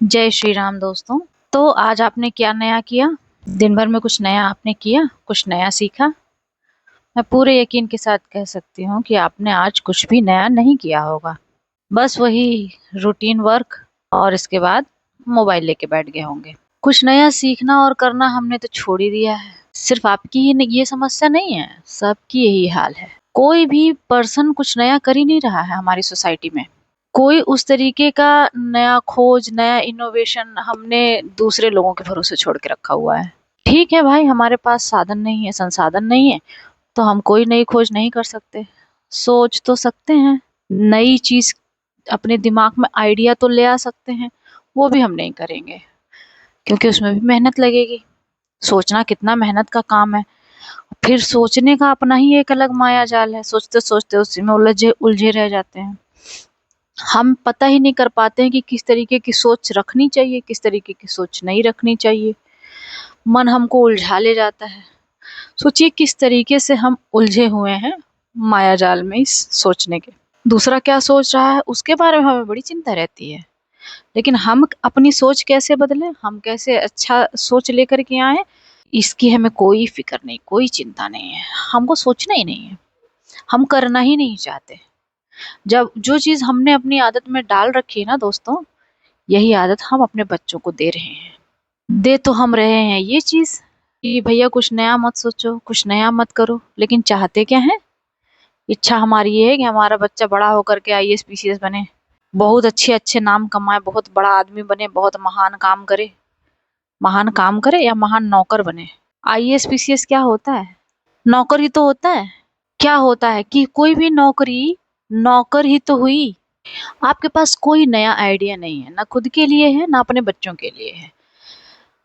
जय श्री राम दोस्तों। तो आज आपने क्या नया किया? दिन भर में कुछ नया आपने किया, कुछ नया सीखा? मैं पूरे यकीन के साथ कह सकती हूँ कि आपने आज कुछ भी नया नहीं किया होगा। बस वही रूटीन वर्क और इसके बाद मोबाइल लेके बैठ गए होंगे। कुछ नया सीखना और करना हमने तो छोड़ ही दिया है। सिर्फ आपकी ही ये समस्या नहीं है, सबकी यही हाल है। कोई भी पर्सन कुछ नया कर ही नहीं रहा है हमारी सोसाइटी में। कोई उस तरीके का नया खोज, नया इनोवेशन हमने दूसरे लोगों के भरोसे छोड़ के रखा हुआ है। ठीक है भाई, हमारे पास साधन नहीं है, संसाधन नहीं है, तो हम कोई नई खोज नहीं कर सकते। सोच तो सकते हैं, नई चीज अपने दिमाग में आइडिया तो ले आ सकते हैं, वो भी हम नहीं करेंगे क्योंकि उसमें भी मेहनत लगेगी। सोचना कितना मेहनत का काम है। फिर सोचने का अपना ही एक अलग माया जाल है, सोचते सोचते उसी में उलझे उलझे रह जाते हैं। हम पता ही नहीं कर पाते हैं कि किस तरीके की सोच रखनी चाहिए, किस तरीके की सोच नहीं रखनी चाहिए। मन हमको उलझा ले जाता है। सोचिए किस तरीके से हम उलझे हुए हैं माया जाल में इस सोचने के। दूसरा क्या सोच रहा है उसके बारे में हमें बड़ी चिंता रहती है, लेकिन हम अपनी सोच कैसे बदलें, हम कैसे अच्छा सोच लेकर के आए, इसकी हमें कोई फिक्र नहीं, कोई चिंता नहीं है। हमको सोचना ही नहीं है, हम करना ही नहीं चाहते। जब जो चीज हमने अपनी आदत में डाल रखी है ना दोस्तों, यही आदत हम अपने बच्चों को दे रहे हैं। दे तो हम रहे हैं ये चीज कि भैया कुछ नया मत सोचो, कुछ नया मत करो, लेकिन चाहते क्या है? इच्छा हमारी ये है कि हमारा बच्चा बड़ा होकर के आईएएस पीसीएस बने, बहुत अच्छे अच्छे नाम कमाए, बहुत बड़ा आदमी बने, बहुत महान काम करे। महान काम करे या महान नौकर बने? आईएएस पीसीएस क्या होता है? नौकर ही तो होता है। क्या होता है कि कोई भी नौकरी नौकर ही तो हुई। आपके पास कोई नया आइडिया नहीं है, ना खुद के लिए है ना अपने बच्चों के लिए है।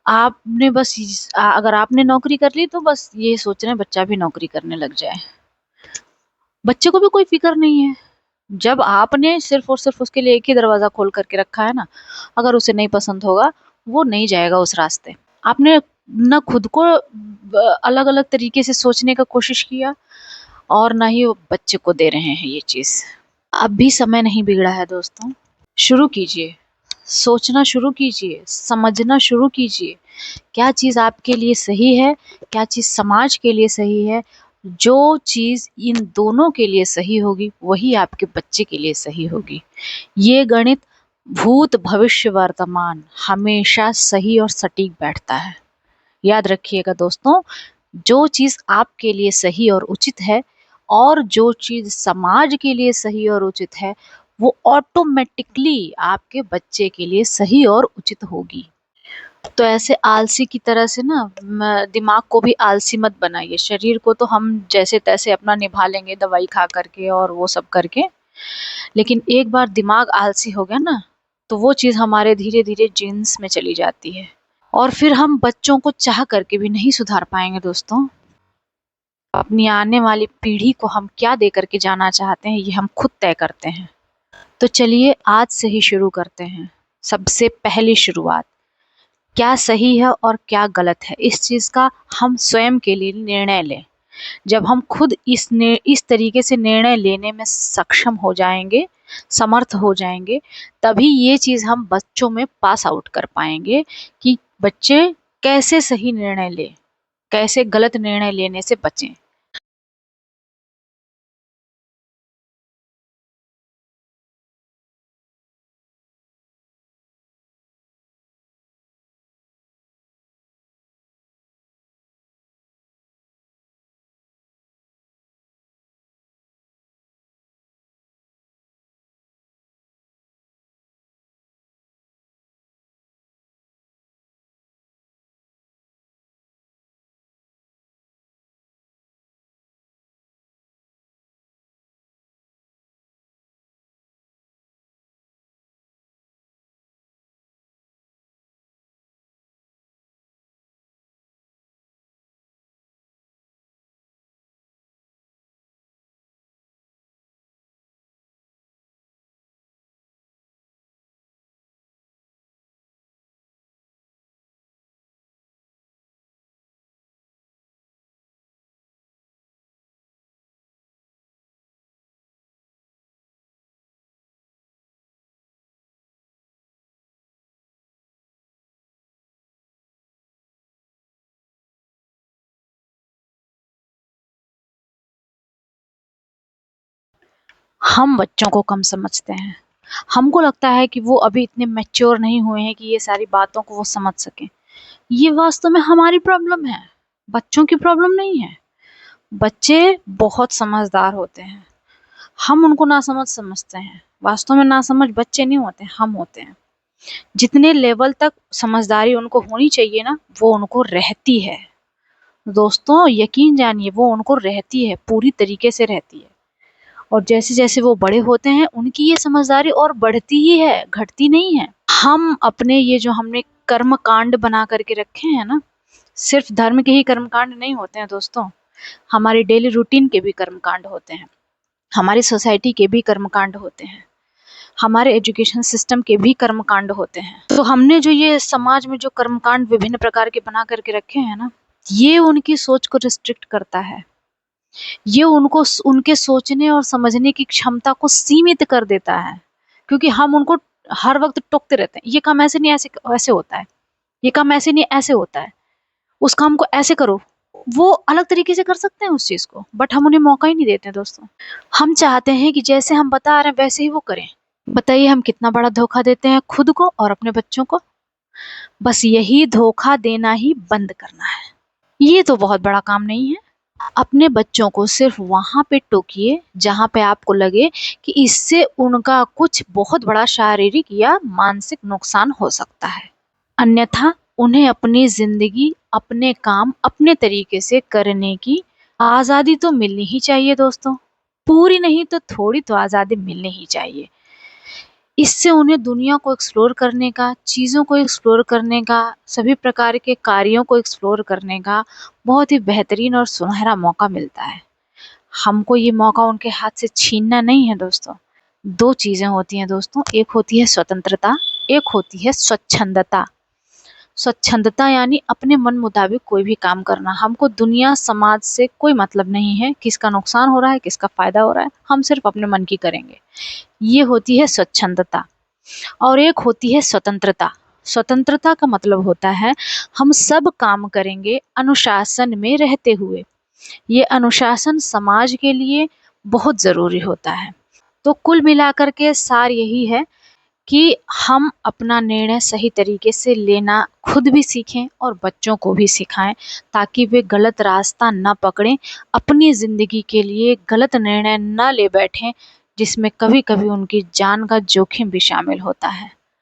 आपने बस अगर आपने नौकरी कर ली तो बस ये सोच रहे हैं बच्चा भी नौकरी करने लग जाए। बच्चे को भी कोई फिक्र नहीं है। जब आपने सिर्फ और सिर्फ उसके लिए एक ही दरवाजा खोल करके रखा है ना, अगर उसे नहीं पसंद होगा वो नहीं जाएगा उस रास्ते। आपने न खुद को अलग अलग तरीके से सोचने का कोशिश किया और ना ही वो बच्चे को दे रहे हैं ये चीज। अब भी समय नहीं बिगड़ा है दोस्तों। शुरू कीजिए, सोचना शुरू कीजिए, समझना शुरू कीजिए। क्या चीज़ आपके लिए सही है, क्या चीज़ समाज के लिए सही है। जो चीज़ इन दोनों के लिए सही होगी वही आपके बच्चे के लिए सही होगी। ये गणित भूत भविष्य वर्तमान हमेशा सही और सटीक बैठता है। याद रखिएगा दोस्तों, जो चीज़ आपके लिए सही और उचित है और जो चीज़ समाज के लिए सही और उचित है, वो ऑटोमेटिकली आपके बच्चे के लिए सही और उचित होगी। तो ऐसे आलसी की तरह से ना दिमाग को भी आलसी मत बनाइए। शरीर को तो हम जैसे तैसे अपना निभा लेंगे दवाई खा करके और वो सब करके, लेकिन एक बार दिमाग आलसी हो गया ना, तो वो चीज़ हमारे धीरे धीरे जीन्स में चली जाती है और फिर हम बच्चों को चाह करके भी नहीं सुधार पाएंगे दोस्तों। अपनी आने वाली पीढ़ी को हम क्या दे करके जाना चाहते हैं ये हम खुद तय करते हैं। तो चलिए आज से ही शुरू करते हैं। सबसे पहली शुरुआत, क्या सही है और क्या गलत है इस चीज़ का हम स्वयं के लिए निर्णय लें। जब हम खुद इस तरीके से निर्णय लेने में सक्षम हो जाएंगे, समर्थ हो जाएंगे, तभी ये चीज़ हम बच्चों में पास आउट कर पाएंगे कि बच्चे कैसे सही निर्णय लें, कैसे गलत निर्णय लेने से बचें। हम बच्चों को कम समझते हैं। हमको लगता है कि वो अभी इतने मैच्योर नहीं हुए हैं कि ये सारी बातों को वो समझ सकें। ये वास्तव में हमारी प्रॉब्लम है, बच्चों की प्रॉब्लम नहीं है। बच्चे बहुत समझदार होते हैं, हम उनको नासमझ समझते हैं। वास्तव में नासमझ बच्चे नहीं होते, हम होते हैं। जितने लेवल तक समझदारी उनको होनी चाहिए ना, वो उनको रहती है। दोस्तों यकीन जानिए, वो उनको रहती है, पूरी तरीके से रहती है। और जैसे-जैसे वो बड़े होते हैं, उनकी ये समझदारी और बढ़ती ही है, घटती नहीं है। हम अपने ये जो हमने कर्म कांड बना करके रखे हैं ना, सिर्फ धर्म के ही कर्म कांड नहीं होते हैं दोस्तों, हमारे डेली रूटीन के भी कर्म कांड होते हैं, हमारी सोसाइटी के भी कर्म कांड होते हैं, हमारे एजुकेशन सिस्टम के भी कर्म कांड होते हैं। तो हमने जो ये समाज में जो कर्म कांड विभिन्न प्रकार के बना करके रखे हैं ना, ये उनकी सोच को रिस्ट्रिक्ट करता है। ये उनको उनके सोचने और समझने की क्षमता को सीमित कर देता है, क्योंकि हम उनको हर वक्त टोकते रहते हैं, ये काम ऐसे नहीं ऐसे ऐसे होता है, ये काम ऐसे नहीं ऐसे होता है, उस काम को ऐसे करो। वो अलग तरीके से कर सकते हैं उस चीज को, बट हम उन्हें मौका ही नहीं देते हैं दोस्तों। हम चाहते हैं कि जैसे हम बता रहे हैं वैसे ही वो करें। बताइए हम कितना बड़ा धोखा देते हैं खुद को और अपने बच्चों को। बस यही धोखा देना ही बंद करना है। ये तो बहुत बड़ा काम नहीं है। अपने बच्चों को सिर्फ वहां पे टोकिए जहां पे आपको लगे कि इससे उनका कुछ बहुत बड़ा शारीरिक या मानसिक नुकसान हो सकता है। अन्यथा उन्हें अपनी जिंदगी, अपने काम अपने तरीके से करने की आजादी तो मिलनी ही चाहिए दोस्तों। पूरी नहीं तो थोड़ी तो आजादी मिलनी ही चाहिए। इससे उन्हें दुनिया को एक्सप्लोर करने का, चीज़ों को एक्सप्लोर करने का, सभी प्रकार के कार्यों को एक्सप्लोर करने का बहुत ही बेहतरीन और सुनहरा मौका मिलता है। हमको ये मौका उनके हाथ से छीनना नहीं है दोस्तों। 2 चीज़ें होती हैं दोस्तों, एक होती है स्वतंत्रता, एक होती है स्वच्छंदता। स्वच्छंदता यानी अपने मन मुताबिक कोई भी काम करना। हमको दुनिया समाज से कोई मतलब नहीं है, किसका नुकसान हो रहा है, किसका फ़ायदा हो रहा है, हम सिर्फ अपने मन की करेंगे। ये होती है स्वच्छंदता। और एक होती है स्वतंत्रता। स्वतंत्रता का मतलब होता है हम सब काम करेंगे अनुशासन में रहते हुए। ये अनुशासन समाज के लिए बहुत ज़रूरी होता है। तो कुल मिलाकर के सार यही है कि हम अपना निर्णय सही तरीके से लेना खुद भी सीखें और बच्चों को भी सिखाएं, ताकि वे गलत रास्ता न पकड़ें, अपनी ज़िंदगी के लिए गलत निर्णय न ले बैठें, जिसमें कभी-कभी उनकी जान का जोखिम भी शामिल होता है।